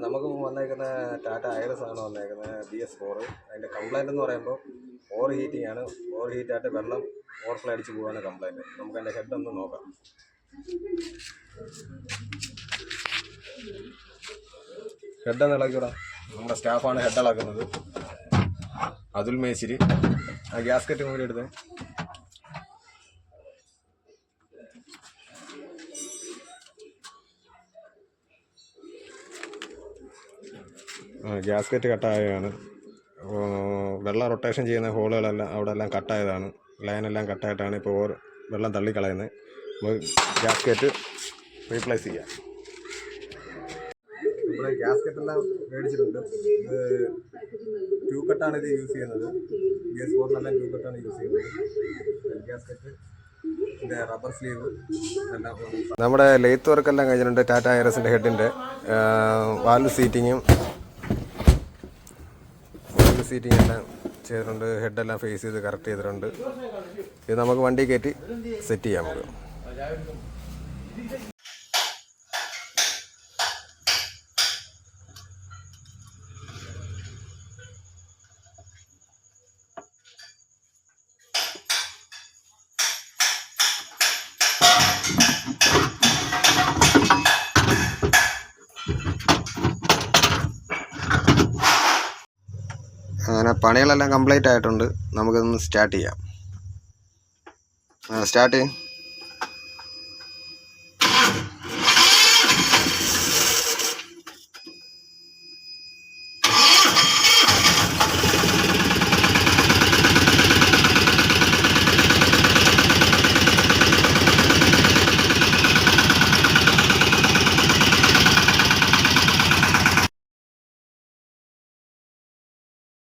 നമുക്ക് വന്നേക്കുന്ന ടാറ്റ ഐറിസ് ആണ് വന്നേക്കുന്നത് BS4. അതിൻ്റെ കംപ്ലൈൻറ്റ് എന്ന് പറയുമ്പോൾ ഓവർ ഹീറ്റിംഗ് ആണ്. ഓവർ ഹീറ്റായിട്ട് വെള്ളം ഓവർഫ്ലോ അടിച്ച് പോകാണ് കംപ്ലൈൻറ്റ്. നമുക്ക് അതിൻ്റെ ഹെഡ് ഒന്ന് നോക്കാം. ഹെഡ് ഒന്ന് ഇളക്കിവിടാ. നമ്മുടെ സ്റ്റാഫാണ് ഹെഡ് ഇളക്കുന്നത്, അതുൽ മേശിരി. ആ ഗ്യാസ്കറ്റ് കൂടി എടുത്ത് ഗ്യാസ്കറ്റ് കട്ടായതാണ്. വെള്ളം റൊട്ടേഷൻ ചെയ്യുന്ന ഹോളുകളെല്ലാം അവിടെ എല്ലാം കട്ടായതാണ്. ലൈനെല്ലാം കട്ടായിട്ടാണ് ഇപ്പോൾ വെള്ളം തള്ളിക്കളയുന്നത്. നമ്മൾ ഗ്യാസ്കറ്റ് റീപ്ലേസ് ചെയ്യാം. ഇവിടെ ഗ്യാസ്കറ്റെല്ലാം മേടിച്ചിട്ടുണ്ട്. ഇത് 2 കട്ടാണ് ഇത് യൂസ് ചെയ്യുന്നത്. BS4 2 കട്ടാണ് യൂസ് ചെയ്യുന്നത്. ഗ്യാസ്കറ്റ്, ഇതിൻ്റെ റബ്ബർ സ്ലീവ് എല്ലാം. നമ്മുടെ ലെയ്ത്ത് വർക്കെല്ലാം കഴിഞ്ഞിട്ടുണ്ട്. ടാറ്റ ഐറിസിൻ്റെ ഹെഡിൻ്റെ വാൽവ് സീറ്റിങ്ങും എല്ലാം ചെയ്തിട്ടുണ്ട്. ഹെഡെല്ലാം ഫേസ് ചെയ്ത് കറക്റ്റ് ചെയ്തിട്ടുണ്ട്. ഇത് നമുക്ക് വണ്ടി കയറ്റി സെറ്റ് ചെയ്യാം. നമുക്ക് അങ്ങനെ പണികളെല്ലാം കംപ്ലീറ്റ് ആയിട്ടുണ്ട്. നമുക്കിതൊന്ന് സ്റ്റാർട്ട് ചെയ്യാം. സ്റ്റാർട്ട് ചെയ്യും.